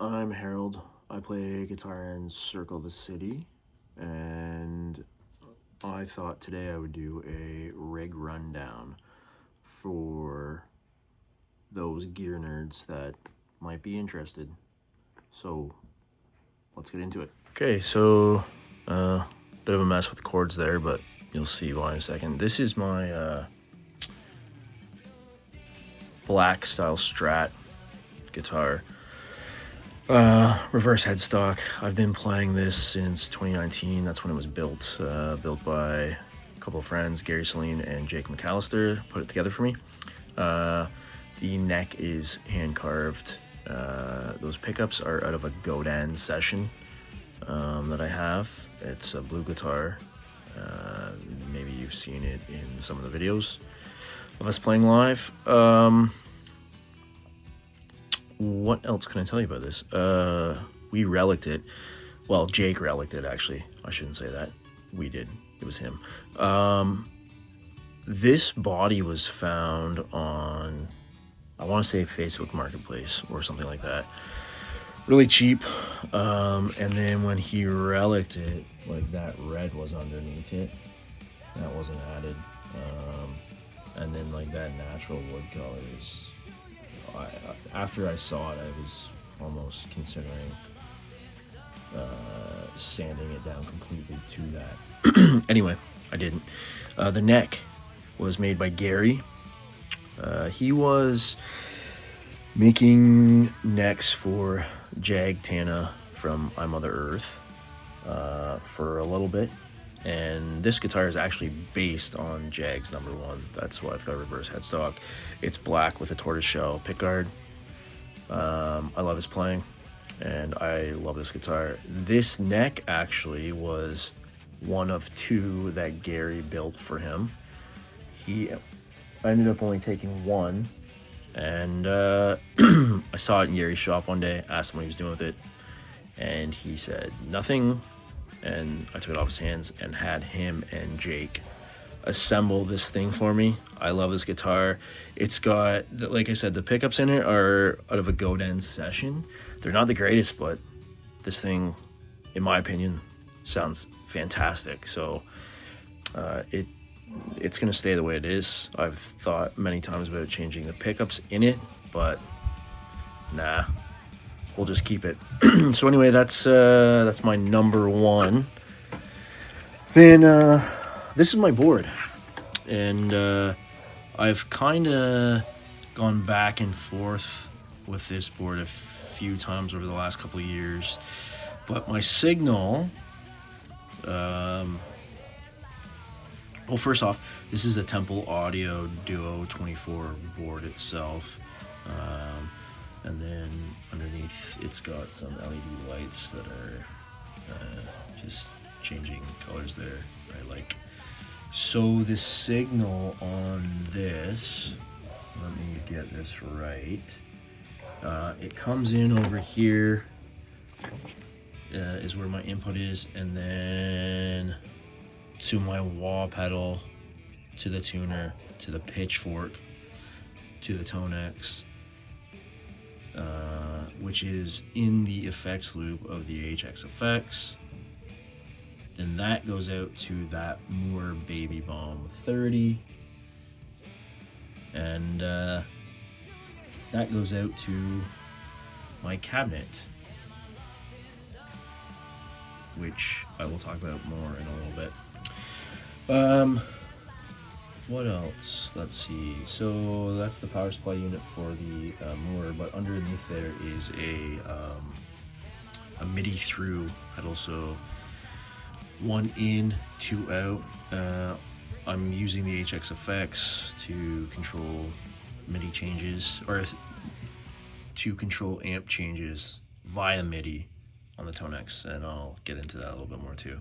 I'm Harold. I play guitar in Circle the City, and I thought today I would do a rig rundown for those gear nerds that might be interested. So let's get into it. Okay, so bit of a mess with the chords there, but you'll see why in a second. This is my black style Strat guitar. Reverse headstock. I've been playing this since 2019. That's when it was built. Built by a couple of friends, Gary Celine and Jake McAllister, put it together for me. The neck is hand carved. Those pickups are out of a Godin session that I have. It's a blue guitar. Maybe you've seen it in some of the videos of us playing live. What else can I tell you about this? We relicked it. Well, Jake relicked it, actually. I shouldn't say that. We did. It was him. This body was found on, I want to say, Facebook Marketplace or something like that. Really cheap. And then when he relicked it, like that red was underneath it. That wasn't added. And then like that natural wood colors. After I saw it, I was almost considering sanding it down completely to that. Anyway, I didn't. The neck was made by Gary. He was making necks for Jag Tana from I Mother Earth for a little bit. And this guitar is actually based on Jag's number one. That's why it's got a reverse headstock. It's black with a tortoiseshell pickguard. I love his playing, and I love this guitar. This neck actually was one of two that Gary built for him. He ended up only taking one, and I saw it in Gary's shop one day, asked him what he was doing with it, and he said nothing. And I took it off his hands and had him and Jake assemble this thing for me. I love this guitar. It's got, like I said, the pickups in it are out of a Godin session. They're not the greatest, but this thing, in my opinion, sounds fantastic. So it's going to stay the way it is. I've thought many times about changing the pickups in it, but nah. We'll just keep it. So anyway, that's my number one. Then this is my board, and I've kind of gone back and forth with this board a few times over the last couple of years. But my signal, well, first off, this is a Temple Audio Duo 24 board itself. And then underneath it's got some LED lights that are just changing colors there. I like. So the signal on this, let me get this right. It comes in over here, is where my input is, and then to my wah pedal, to the tuner, to the pitchfork, to the Tonex. Which is in the effects loop of the HX Effects. Then that goes out to that Moore Baby Bomb 30. And that goes out to my cabinet, which I will talk about more in a little bit. What else? Let's see. So that's the power supply unit for the Moore, but underneath there is a MIDI through pedal. So one in, two out. I'm using the HX Effects to control MIDI changes, or to control amp changes via MIDI on the Tonex, and I'll get into that a little bit more too.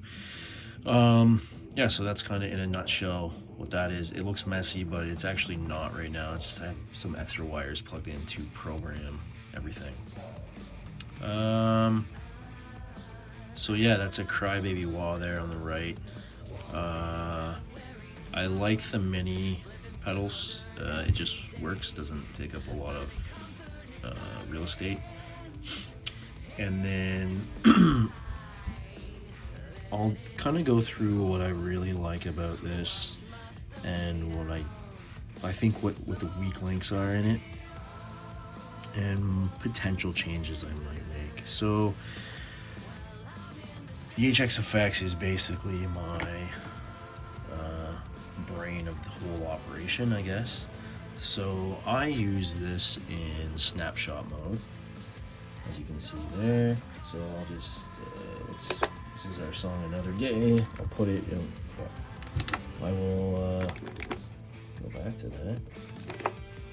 Yeah, so that's kind of in a nutshell what that is. It looks messy, but it's actually not right now. It's just I have some extra wires plugged in to program everything. So yeah, that's a Crybaby wah there on the right. I like the mini pedals. It just works, doesn't take up a lot of real estate. And then I'll kind of go through what I really like about this and what I think what the weak links are in it and potential changes I might make. So the HX Effects is basically my brain of the whole operation, I guess. So I use this in snapshot mode, as you can see there. So I'll just, this is our song Another Day. I'll put it in, I will go back to that.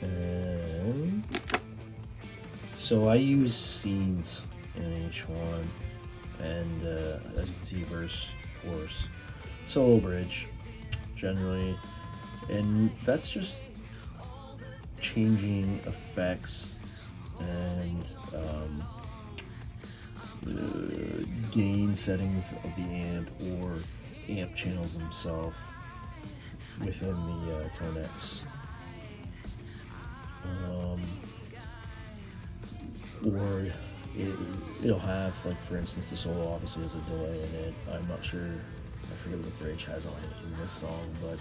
And so I use scenes in each one. And as you can see, verse, chorus, solo, bridge, generally. And that's just changing effects and gain settings of the amp or amp channels themselves within the Tonex. Or it'll have, like, for instance, the solo obviously has a delay in it. I'm not sure, I forget what the bridge has on it in this song, but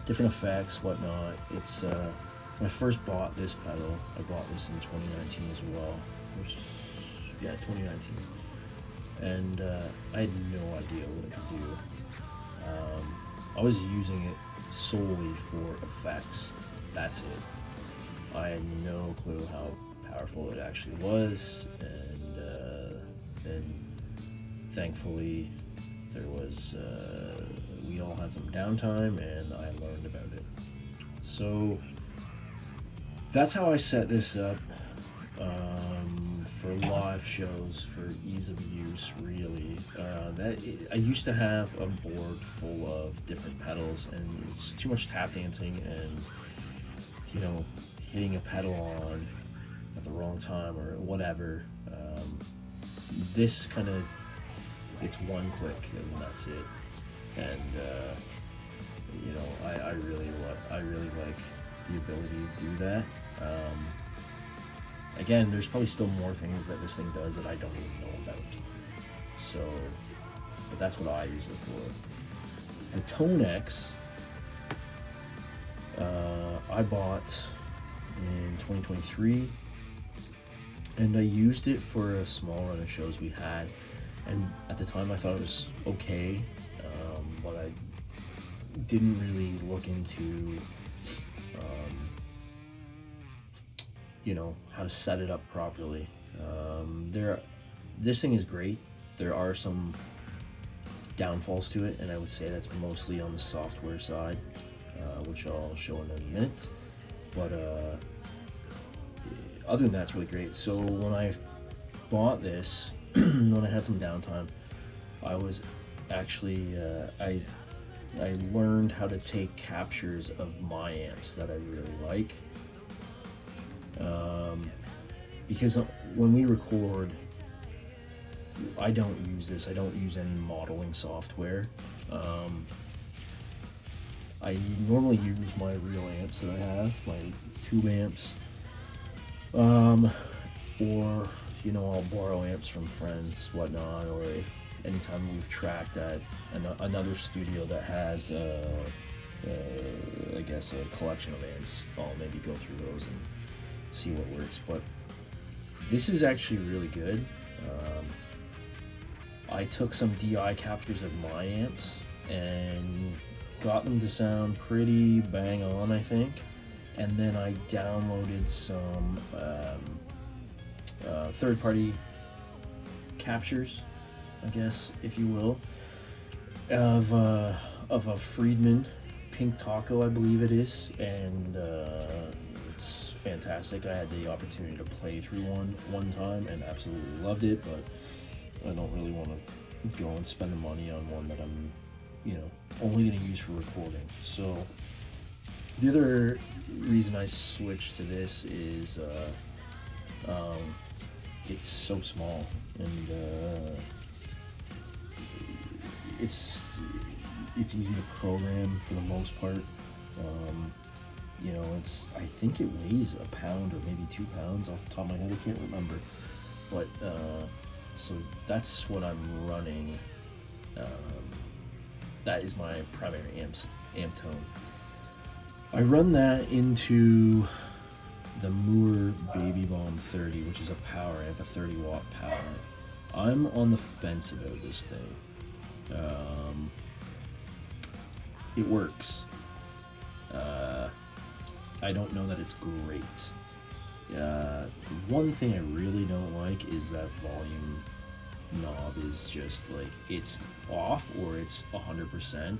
different effects, whatnot. It's when I first bought this pedal, I bought this in 2019 as well. Yeah, 2019. And I had no idea what it could do. I was using it solely for effects. That's it. I had no clue how powerful it actually was, and thankfully there was we all had some downtime and I learned about it. So that's how I set this up for live shows, for ease of use, really. I used to have a board full of different pedals, and it's too much tap dancing and, you know, hitting a pedal on at the wrong time or whatever. This kind of, it's one click and that's it. And you know, I really like the ability to do that. Again, there's probably still more things that this thing does that I don't even know about. So, but that's what I use it for. The Tonex, I bought in 2023, and I used it for a small run of shows we had, and at the time I thought it was okay, but I didn't really look into you know, how to set it up properly. This thing is great. There are some downfalls to it, and I would say that's mostly on the software side, which I'll show in a minute. But other than that, it's really great. So when I bought this, when I had some downtime, I was actually I learned how to take captures of my amps that I really like. Because when we record, I don't use this. I don't use any modeling software. I normally use my real amps that I have, my tube amps, or, you know, I'll borrow amps from friends, whatnot, or if anytime we've tracked at another studio that has, I guess, a collection of amps, I'll maybe go through those and see what works. But this is actually really good. I took some DI captures of my amps and got them to sound pretty bang on, I think. And then I downloaded some third-party captures, I guess, if you will, of a Friedman Pink Taco, I believe it is, and it's fantastic. I had the opportunity to play through one time and absolutely loved it, but I don't really want to go and spend the money on one that I'm, you know, only going to use for recording. So the other reason I switched to this is it's so small, and it's easy to program for the most part. You know, I think it weighs a pound or maybe 2 pounds off the top of my head. I can't remember, but So that's what I'm running. That is my primary amp tone. I run that into the Mooer Baby Bomb 30, which is a power amp, a 30 watt power amp. I'm on the fence about this thing. It works. I don't know that it's great. The one thing I really don't like is that volume knob is just like, it's off or it's 100%.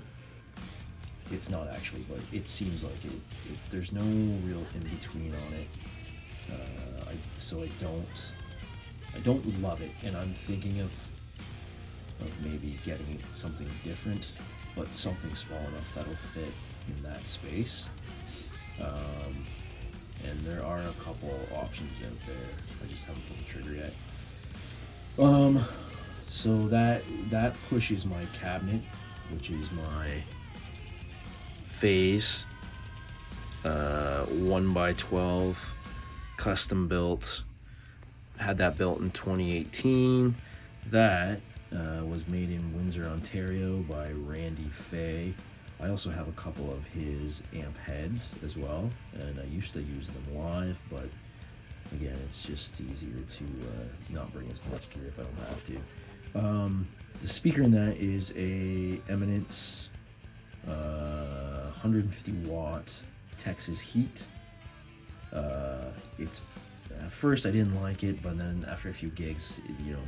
It's not actually, but it seems like it there's no real in between on it. So I don't love it, and I'm thinking of maybe getting something different, but something small enough that'll fit in that space. And there are a couple options out there. I just haven't pulled the trigger yet. So that pushes my cabinet, which is my Phase 1x12 custom built. Had that built in 2018. That was made in Windsor, Ontario by Randy Fay. I also have a couple of his amp heads as well, and I used to use them live, but again, it's just easier to not bring as much gear if I don't have to. The speaker in that is a Eminence 150 watt Texas Heat. It's at first I didn't like it, but then after a few gigs, well,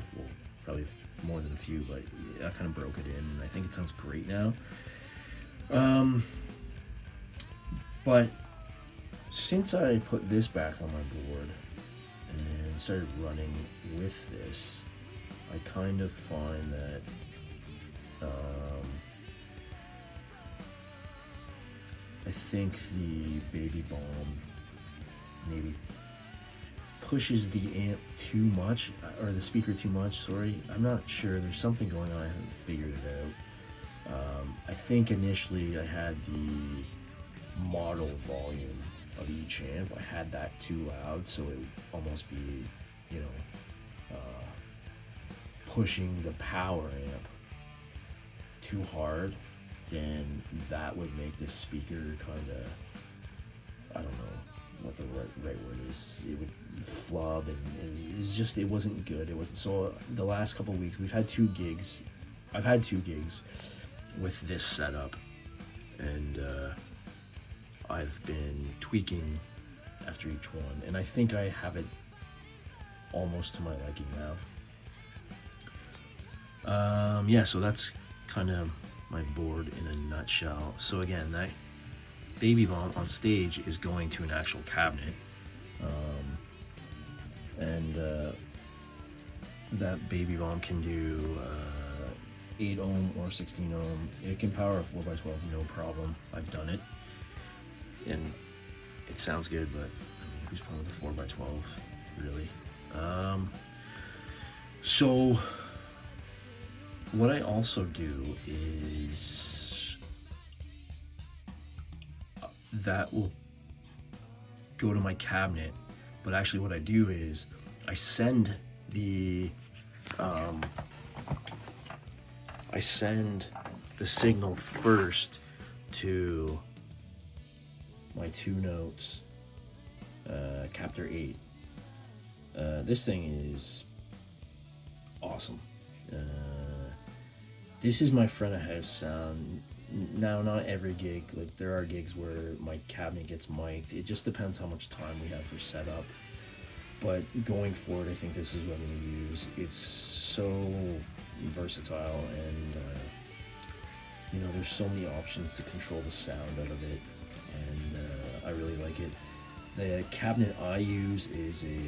probably more than a few, but I kind of broke it in, and I think it sounds great now. But since I put this back on my board and started running with this, I kind of find that I think the Baby Bomb maybe pushes the amp too much, or the speaker too much, sorry. I'm not sure, there's something going on, I haven't figured it out. I think initially I had the model volume of each amp, I had that too loud, so it would almost be, pushing the power amp too hard, then that would make this speaker kind of, I don't know what the right word is, it would flub, and it wasn't good. It wasn't. So the last couple of weeks we've had 2 gigs. I've had 2 gigs with this setup, and I've been tweaking after each one, and I think I have it almost to my liking now. So that's kind of my board in a nutshell. So again, that Baby Bomb on stage is going to an actual cabinet, and that Baby Bomb can do 8 ohm or 16 ohm. It can power a 4x12, no problem. I've done it, and it sounds good, but I mean, who's playing with a 4x12, really? So what I also do is that will go to my cabinet, but actually what I do is I send the signal first to my 2 notes Captor 8. This thing is awesome. This is my front of house sound. Now, not every gig, like there are gigs where my cabinet gets mic'd. It just depends how much time we have for setup. But going forward, I think this is what I'm going to use. It's so versatile, and there's so many options to control the sound out of it, and I really like it. The cabinet I use is a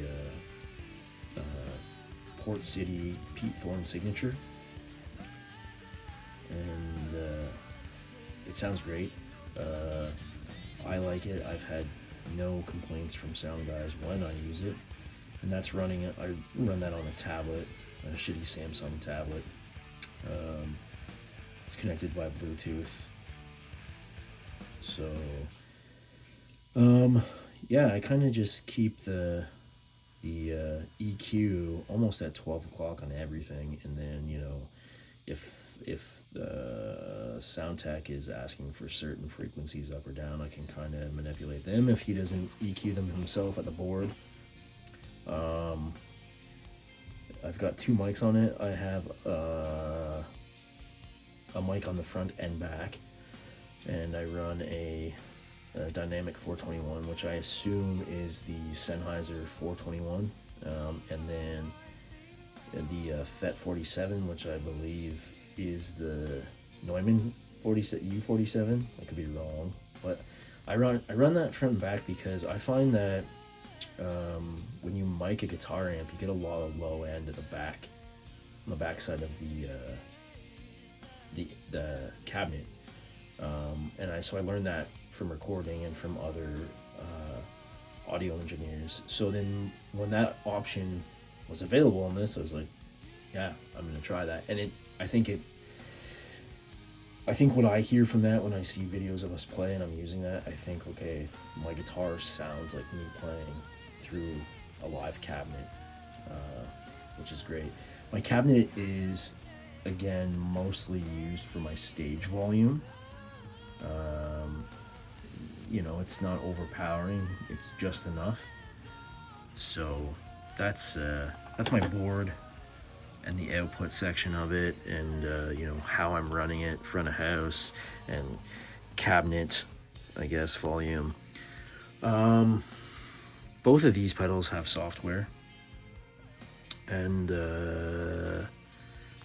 Port City Pete Thorne Signature, and it sounds great. I like it. I've had no complaints from sound guys when I use it, and that's running it. I run that on a tablet, a shitty Samsung tablet. It's connected by Bluetooth. So, I kind of just keep the the EQ almost at 12 o'clock on everything, and then if the sound tech is asking for certain frequencies up or down, I can kind of manipulate them if he doesn't EQ them himself at the board. I've got two mics on it. I have a mic on the front and back, and I run a Dynamic 421, which I assume is the Sennheiser 421, and then the FET 47, which I believe is the Neumann U47. I could be wrong, but I run that front and back because I find that when you mic a guitar amp, you get a lot of low end at the back, on the back side of the cabinet, and so I learned that from recording and from other audio engineers. So then when that option was available on this, I was like, yeah, I'm gonna try that. And I think what I hear from that when I see videos of us play and I'm using that, I think, okay, my guitar sounds like me playing through a live cabinet, which is great. My cabinet is, again, mostly used for my stage volume. It's not overpowering, it's just enough. So that's my board and the output section of it, and how I'm running it, front of house and cabinet, I guess, volume. Both of these pedals have software, and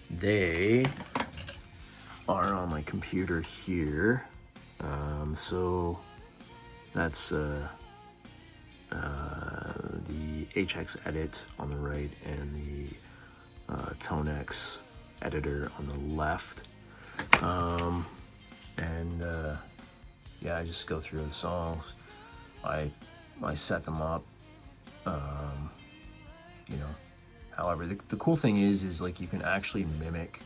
they are on my computer here. So that's the HX Edit on the right and the Tonex editor on the left. I just go through the songs. I set them up. However, the cool thing is like you can actually mimic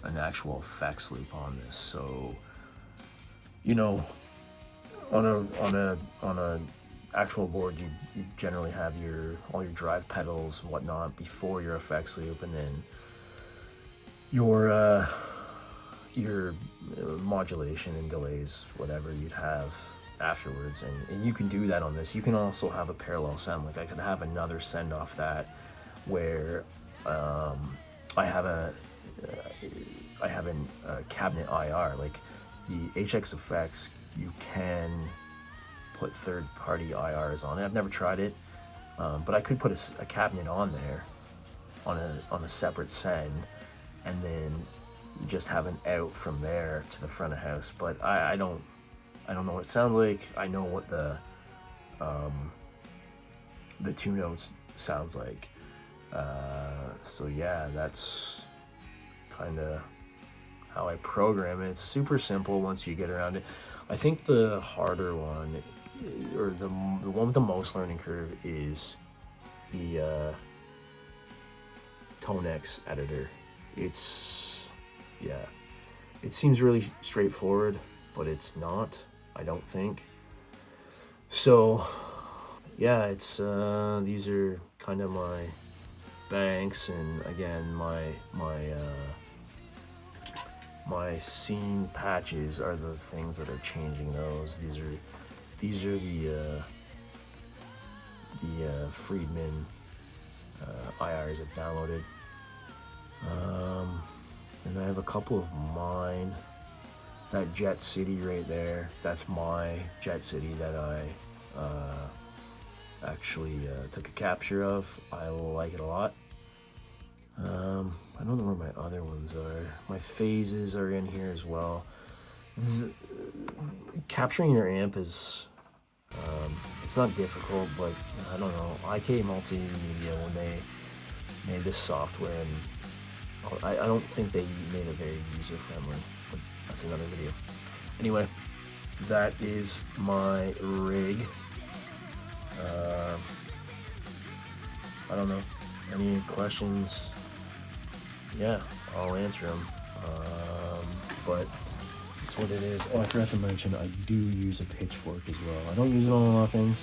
an actual effects loop on this. So, on a actual board, you generally have all your drive pedals and whatnot before your effects loop, and then your modulation and delays, whatever you'd have afterwards. And you can do that on this. You can also have a parallel send. Like I could have another send off that where I have a cabinet IR. Like the HX Effects, you can put third-party IRs on it. I've never tried it, but I could put a cabinet on there on a separate send, and then just have an out from there to the front of house. But I don't know what it sounds like. I know what the two notes sounds like. So yeah, that's kind of how I program it. It's super simple once you get around it. I think the harder one, or the one with the most learning curve, is the Tonex editor. It seems really straightforward, but it's not, I don't think. So yeah, it's these are kind of my banks, and again my scene patches are the things that are changing those. These are the Friedman IRs I've downloaded, and I have a couple of mine. That Jet City right there, that's my Jet City that I actually took a capture of. I like it a lot. I don't know where my other ones are. My phases are in here as well. Capturing your amp is, it's not difficult, but I don't know. IK Multimedia, when they made this software, and I don't think they made it very user-friendly, but that's another video. Anyway, that is my rig. I don't know. Any questions? Yeah, I'll answer them. But it's what it is. Oh, I forgot to mention, I do use a pitchfork as well. I don't use it on a lot of things.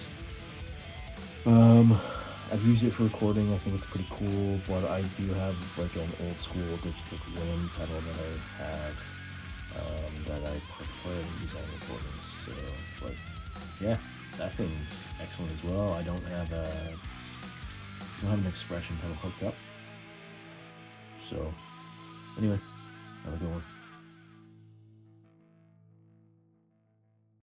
I've used it for recording. I think it's pretty cool, but I do have like an old school Digitech wind pedal that I have that I prefer to use on recordings. So, but yeah, that thing's excellent as well. I don't have an expression pedal hooked up. So anyway, have a good one.